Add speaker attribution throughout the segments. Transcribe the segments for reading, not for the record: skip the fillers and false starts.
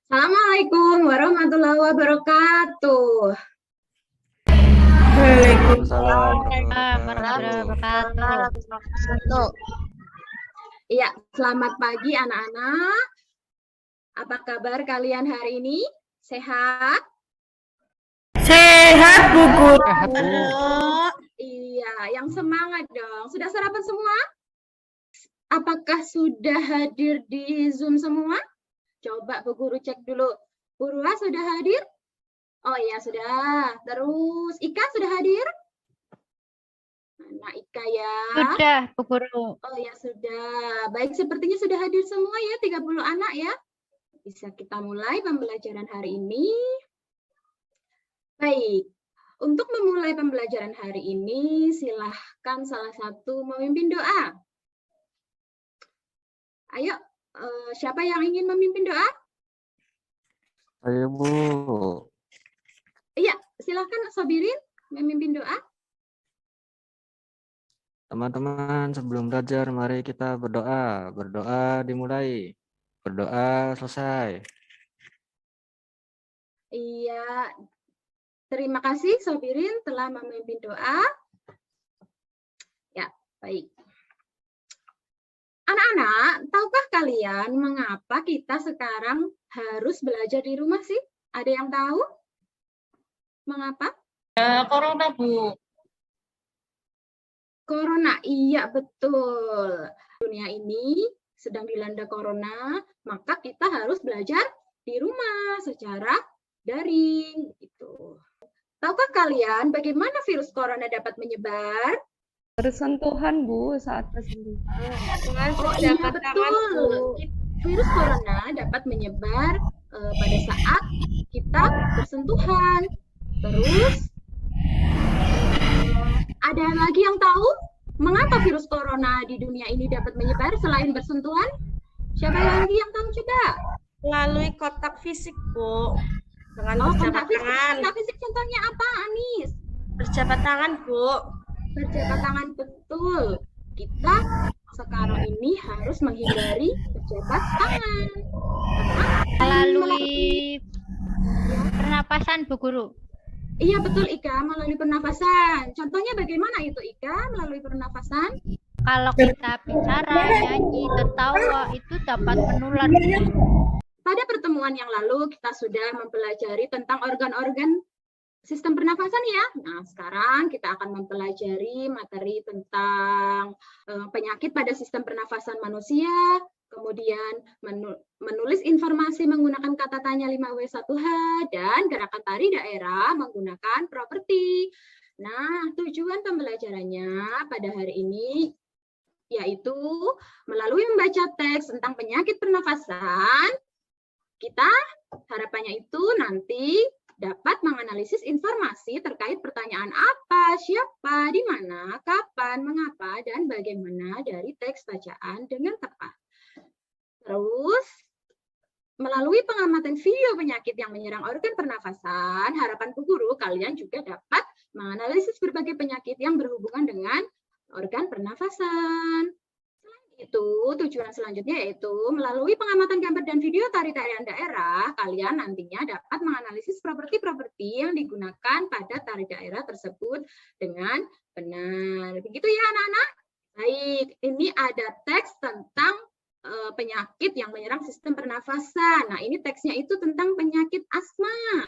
Speaker 1: Assalamualaikum warahmatullahi wabarakatuh.
Speaker 2: Waalaikumsalam
Speaker 3: warahmatullahi wabarakatuh.
Speaker 1: Iya, selamat pagi anak-anak. Apa kabar kalian hari ini? Sehat?
Speaker 2: Sehat, Bu Guru.
Speaker 1: Iya, yang semangat dong. Sudah sarapan semua? Apakah sudah hadir di Zoom semua? Coba Bu Guru cek dulu. Purwa sudah hadir? Oh iya, sudah. Terus Ika sudah hadir? Mana Ika ya?
Speaker 3: Sudah, Bu Guru.
Speaker 1: Oh ya sudah. Baik, sepertinya sudah hadir semua ya, 30 anak ya. Bisa kita mulai pembelajaran hari ini. Baik, untuk memulai pembelajaran hari ini, silahkan salah satu memimpin doa. Ayo, siapa yang ingin memimpin doa?
Speaker 4: Ayo Bu.
Speaker 1: Iya, silahkan Sobirin memimpin doa.
Speaker 4: Teman-teman, sebelum belajar, mari kita berdoa. Berdoa dimulai. Berdoa selesai.
Speaker 1: Iya, terima kasih Sobirin telah memimpin doa. Ya, baik. Anak-anak, tahukah kalian mengapa kita sekarang harus belajar di rumah sih? Ada yang tahu? Mengapa?
Speaker 2: Corona, Bu.
Speaker 1: Corona, iya betul. Dunia ini sedang dilanda corona, maka kita harus belajar di rumah secara daring. Gitu. Tahukah kalian bagaimana virus corona dapat menyebar?
Speaker 5: Bersentuhan, Bu, saat bersentuhan.
Speaker 1: Oh iya betul. Virus corona dapat menyebar pada saat kita bersentuhan. Terus ada lagi yang tahu mengapa virus corona di dunia ini dapat menyebar selain bersentuhan? Siapa lagi yang tahu coba?
Speaker 2: Melalui kontak fisik, Bu. Dengan
Speaker 1: kontak
Speaker 2: berjabat
Speaker 1: fisik.
Speaker 2: tangan.
Speaker 1: Kontak fisik contohnya apa, Anis?
Speaker 2: Berjabat tangan, Bu.
Speaker 1: Berjabat tangan, betul. Kita sekarang ini harus menghindari berjabat tangan.
Speaker 3: Melalui pernapasan, Bu Guru.
Speaker 1: Iya betul Ika, melalui pernafasan. Contohnya bagaimana itu Ika, melalui pernafasan?
Speaker 3: Kalau kita bicara, nyanyi, tertawa, itu dapat menular.
Speaker 1: Pada pertemuan yang lalu kita sudah mempelajari tentang organ-organ sistem pernafasan ya. Nah, sekarang kita akan mempelajari materi tentang penyakit pada sistem pernafasan manusia, kemudian menulis informasi menggunakan kata tanya 5W1H, dan gerakan tari daerah menggunakan properti. Nah, tujuan pembelajarannya pada hari ini yaitu melalui membaca teks tentang penyakit pernafasan, kita harapannya itu nanti dapat menganalisis informasi terkait pertanyaan apa, siapa, di mana, kapan, mengapa, dan bagaimana dari teks bacaan dengan tepat. Terus, melalui pengamatan video penyakit yang menyerang organ pernafasan, harapan Bu Guru kalian juga dapat menganalisis berbagai penyakit yang berhubungan dengan organ pernafasan. Itu tujuan selanjutnya yaitu melalui pengamatan gambar dan video tari-tarian daerah, kalian nantinya dapat menganalisis properti-properti yang digunakan pada tari daerah tersebut dengan benar. Begitu ya anak-anak? Baik, ini ada teks tentang penyakit yang menyerang sistem pernafasan. Nah, ini teksnya itu tentang penyakit asma.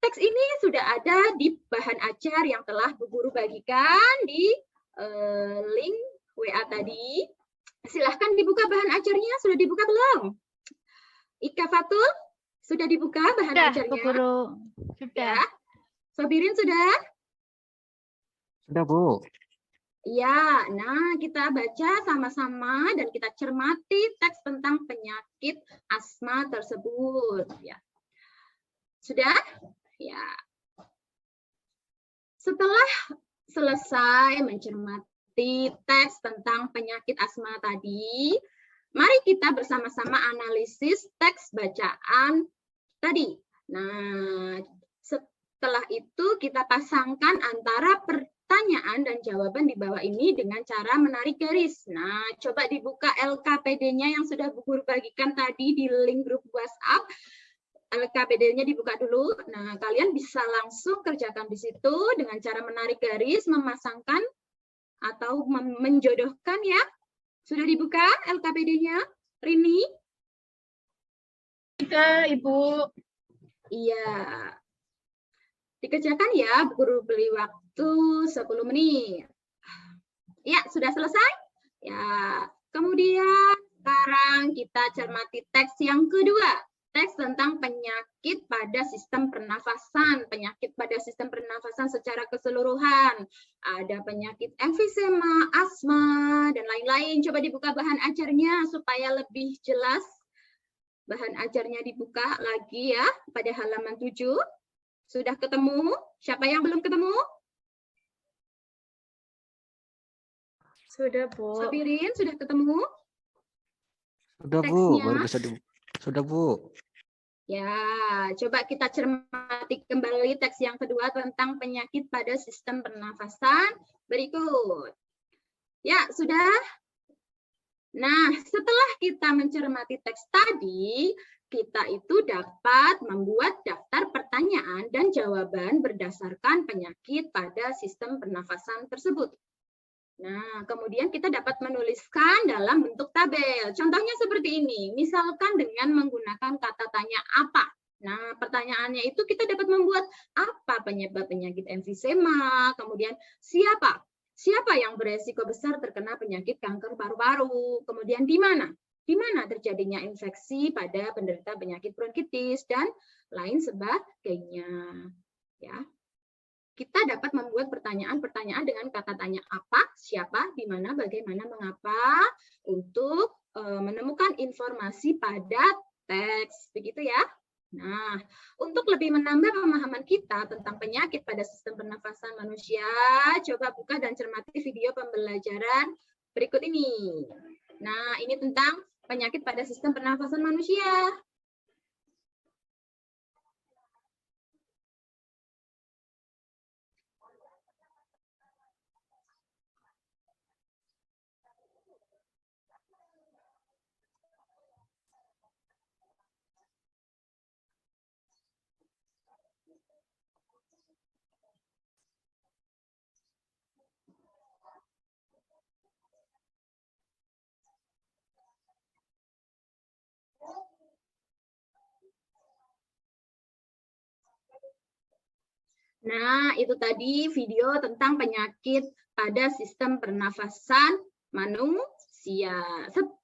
Speaker 1: Teks ini sudah ada di bahan ajar yang telah Bu Guru bagikan di link WA tadi. Silahkan dibuka bahan ajarnya. Sudah dibuka belum? Ika Fatul, sudah dibuka bahan ajarnya?
Speaker 3: Sudah, Bu Guru. Sudah.
Speaker 1: Ya. Sobirin sudah?
Speaker 4: Sudah Bu.
Speaker 1: Ya, nah kita baca sama-sama dan kita cermati teks tentang penyakit asma tersebut. Ya. Sudah? Ya. Setelah selesai mencermati teks tentang penyakit asma tadi, mari kita bersama-sama analisis teks bacaan tadi. Nah, setelah itu kita pasangkan antara pertanyaan dan jawaban di bawah ini dengan cara menarik garis. Nah, coba dibuka LKPD-nya yang sudah Bu Guru bagikan tadi di link grup WhatsApp. LKPD-nya dibuka dulu. Nah, kalian bisa langsung kerjakan di situ dengan cara menarik garis, memasangkan atau menjodohkan ya. Sudah dibuka LKPD-nya, Rini?
Speaker 2: Tiga, Ibu.
Speaker 1: Iya. Dikerjakan ya, guru beri waktu 10 menit. Ya, sudah selesai? Ya, kemudian sekarang kita cermati teks yang kedua. Teks tentang penyakit pada sistem pernafasan. Penyakit pada sistem pernafasan secara keseluruhan. Ada penyakit emfisema, asma, dan lain-lain. Coba dibuka bahan ajarnya supaya lebih jelas. Bahan ajarnya dibuka lagi ya, pada halaman 7. Sudah ketemu? Siapa yang belum ketemu?
Speaker 2: Sudah, Bu.
Speaker 1: Sabirin, sudah ketemu?
Speaker 4: Sudah Bu,
Speaker 1: Teksnya.
Speaker 4: baru bisa sudah Bu.
Speaker 1: Ya, coba kita cermati kembali teks yang kedua tentang penyakit pada sistem pernafasan berikut. Ya, sudah. Nah, setelah kita mencermati teks tadi, kita itu dapat membuat daftar pertanyaan dan jawaban berdasarkan penyakit pada sistem pernafasan tersebut. Nah, kemudian kita dapat menuliskan dalam bentuk tabel. Contohnya seperti ini, misalkan dengan menggunakan kata tanya apa. Nah, pertanyaannya itu kita dapat membuat apa penyebab penyakit emfisema, kemudian siapa yang beresiko besar terkena penyakit kanker paru-paru, kemudian di mana terjadinya infeksi pada penderita penyakit bronkitis, dan lain sebagainya. Ya. Kita dapat membuat pertanyaan-pertanyaan dengan kata tanya apa, siapa, di mana, bagaimana, mengapa, untuk menemukan informasi pada teks. Begitu ya. Nah, untuk lebih menambah pemahaman kita tentang penyakit pada sistem pernafasan manusia, coba buka dan cermati video pembelajaran berikut ini. Nah, ini tentang penyakit pada sistem pernafasan manusia. Nah, itu tadi video tentang penyakit pada sistem pernafasan manusia.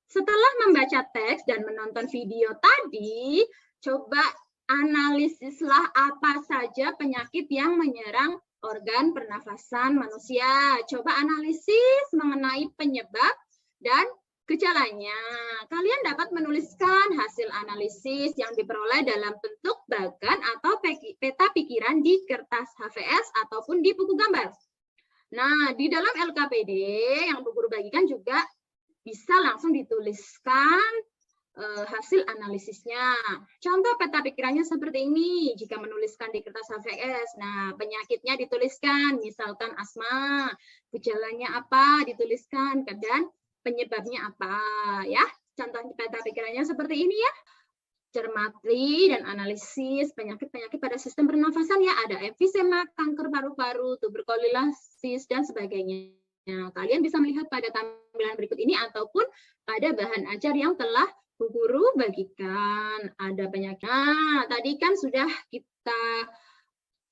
Speaker 1: Setelah membaca teks dan menonton video tadi, coba analisislah apa saja penyakit yang menyerang organ pernafasan manusia. Coba analisis mengenai penyebab dan gejalanya. Kalian dapat menuliskan hasil analisis yang diperoleh dalam bentuk bagan atau peta pikiran di kertas HVS ataupun di buku gambar. Nah, di dalam LKPD yang Bu Guru bagikan juga bisa langsung dituliskan hasil analisisnya. Contoh peta pikirannya seperti ini jika menuliskan di kertas HVS. Nah, penyakitnya dituliskan, misalkan asma, gejalanya apa dituliskan, dan penyebabnya apa ya. Contoh peta pikirannya seperti ini ya. Cermati dan analisis penyakit-penyakit pada sistem pernafasan ya, ada emfisema, kanker paru-paru, tuberkulosis dan sebagainya. Nah, kalian bisa melihat pada tampilan berikut ini ataupun pada bahan ajar yang telah Bu Guru bagikan. Ada penyakit. Nah, tadi kan sudah kita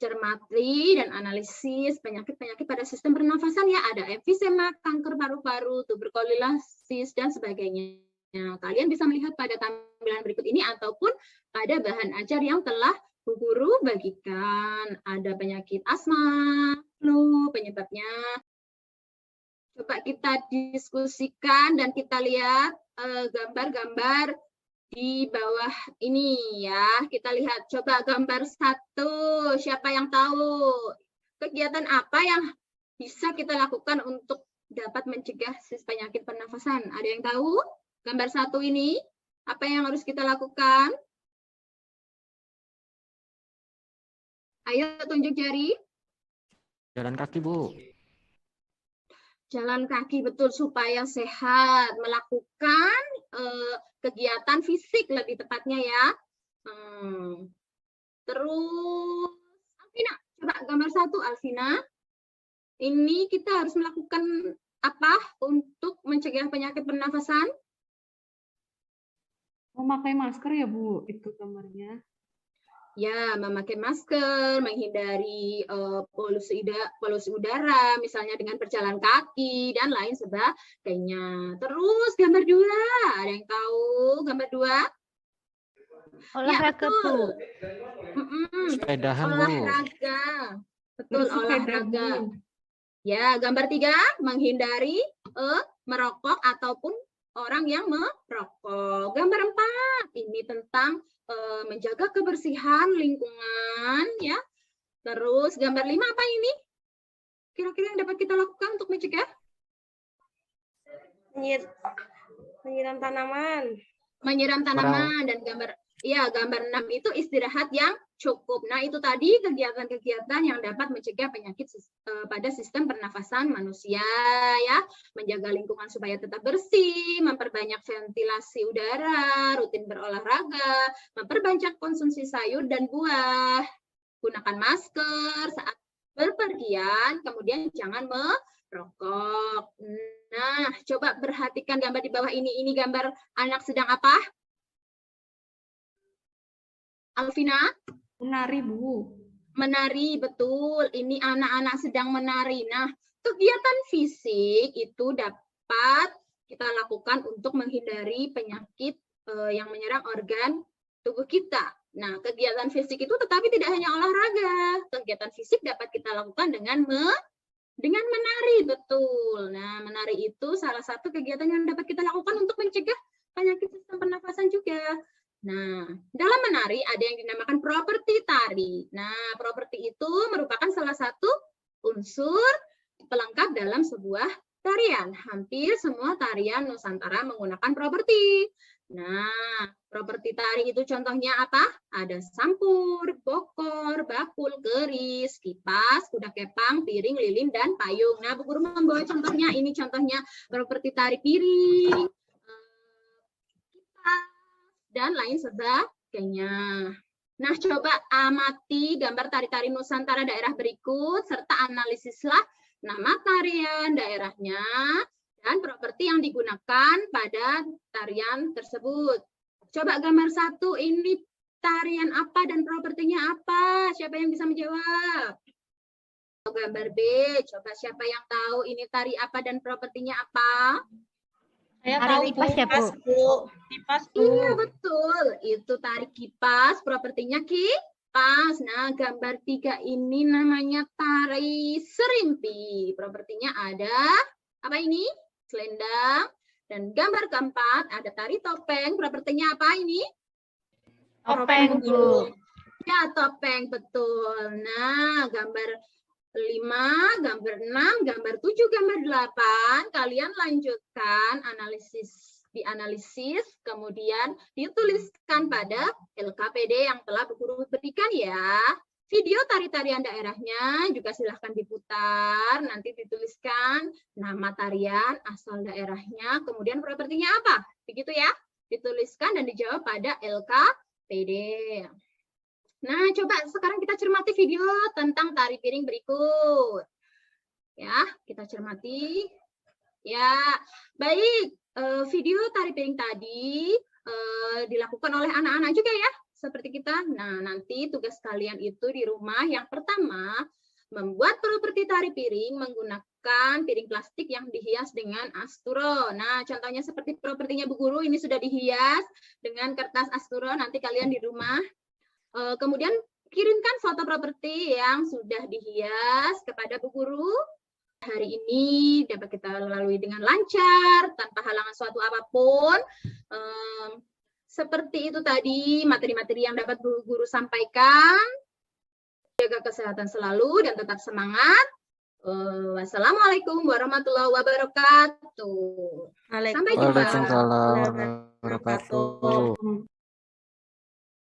Speaker 1: cermati dan analisis penyakit-penyakit pada sistem pernafasan ya, ada emfisema, kanker paru-paru, tuberkulosis dan sebagainya. Nah, kalian bisa melihat pada tampilan berikut ini ataupun pada bahan ajar yang telah Bu Guru bagikan. Ada penyakit asma, flu, penyebabnya. Coba kita diskusikan dan kita lihat gambar-gambar di bawah ini ya. Kita lihat, coba gambar 1. Siapa yang tahu kegiatan apa yang bisa kita lakukan untuk dapat mencegah penyakit pernafasan? Ada yang tahu? Gambar 1 ini, apa yang harus kita lakukan? Ayo tunjuk jari.
Speaker 4: Jalan kaki, Bu.
Speaker 1: Jalan kaki, betul, supaya sehat. Melakukan kegiatan fisik lebih tepatnya ya. Terus, Alvina, coba gambar 1, Alvina. Ini kita harus melakukan apa untuk mencegah penyakit pernafasan?
Speaker 5: Memakai masker ya, Bu, itu gambarnya.
Speaker 1: Ya, memakai masker, menghindari polusi udara, misalnya dengan berjalan kaki, dan lain sebagainya. Terus, gambar 2. Ada yang tahu gambar 2?
Speaker 3: Olahraga, Bu.
Speaker 4: Sepedahan, Bu.
Speaker 1: Olahraga. Betul,
Speaker 5: Bersepeda,
Speaker 1: olahraga.
Speaker 5: Bu.
Speaker 1: Ya, gambar 3, menghindari merokok ataupun orang yang merokok. Gambar 4, ini tentang menjaga kebersihan lingkungan, ya. Terus gambar 5 apa ini? Kira-kira yang dapat kita lakukan untuk mencegah?
Speaker 2: Menyiram tanaman.
Speaker 1: Menyiram tanaman. Dan gambar 6 itu istirahat yang cukup. Nah, itu tadi kegiatan-kegiatan yang dapat mencegah penyakit pada sistem pernafasan manusia, ya. Menjaga lingkungan supaya tetap bersih, memperbanyak ventilasi udara, rutin berolahraga, memperbanyak konsumsi sayur dan buah, gunakan masker saat berpergian, kemudian jangan merokok. Nah, coba perhatikan gambar di bawah ini. Ini gambar anak sedang apa? Alvina?
Speaker 5: Menari, Bu.
Speaker 1: Menari, betul. Ini anak-anak sedang menari. Nah, kegiatan fisik itu dapat kita lakukan untuk menghindari penyakit yang menyerang organ tubuh kita. Nah, kegiatan fisik itu tetapi tidak hanya olahraga. Kegiatan fisik dapat kita lakukan dengan menari, betul. Nah, menari itu salah satu kegiatan yang dapat kita lakukan untuk mencegah penyakit sistem pernafasan juga. Nah, dalam menari ada yang dinamakan properti tari. Nah, properti itu merupakan salah satu unsur pelengkap dalam sebuah tarian. Hampir semua tarian Nusantara menggunakan properti. Nah, properti tari itu contohnya apa? Ada sampur, bokor, bakul, keris, kipas, kuda kepang, piring, lilin, dan payung. Nah, Bu Guru membawa contohnya. Ini contohnya properti tari piring, kipas, dan lain sebagainya. Nah, coba amati gambar tari-tari Nusantara daerah berikut, serta analisislah nama tarian daerahnya dan properti yang digunakan pada tarian tersebut. Coba gambar 1, ini tarian apa dan propertinya apa? Siapa yang bisa menjawab? Gambar B, coba siapa yang tahu ini tari apa dan propertinya apa?
Speaker 2: Saya
Speaker 3: Tari
Speaker 2: tahu,
Speaker 3: kipas ya, Bu?
Speaker 2: Bu. Kipas, Bu.
Speaker 1: Iya, betul. Itu tari kipas, propertinya kipas. Nah, gambar 3 ini namanya tari serimpi. Propertinya ada, apa ini? Selendang. Dan gambar keempat, ada tari topeng. Propertinya apa ini?
Speaker 2: Topeng, Bu.
Speaker 1: Ya, topeng, betul. Nah, gambar 5, gambar 6, gambar 7, gambar 8. Kalian lanjutkan dianalisis, kemudian dituliskan pada LKPD yang telah Bu Guru berikan ya. Video tari-tarian daerahnya juga silahkan diputar, nanti dituliskan nama tarian, asal daerahnya, kemudian propertinya apa. Begitu ya, dituliskan dan dijawab pada LKPD. Nah, coba sekarang kita cermati video tentang tari piring berikut. Ya, kita cermati. Ya, baik. Video tari piring tadi dilakukan oleh anak-anak juga ya, seperti kita. Nah, nanti tugas kalian itu di rumah yang pertama, membuat properti tari piring menggunakan piring plastik yang dihias dengan asturo. Nah, contohnya seperti propertinya Bu Guru, ini sudah dihias dengan kertas asturo. Nanti kalian di rumah kemudian kirimkan foto properti yang sudah dihias kepada Bu Guru. Hari ini dapat kita lalui dengan lancar, tanpa halangan suatu apapun. Seperti itu tadi materi-materi yang dapat Bu Guru sampaikan. Jaga kesehatan selalu dan tetap semangat. Wassalamualaikum warahmatullahi wabarakatuh. Sampai jumpa.
Speaker 4: Waalaikumsalam warahmatullahi wabarakatuh.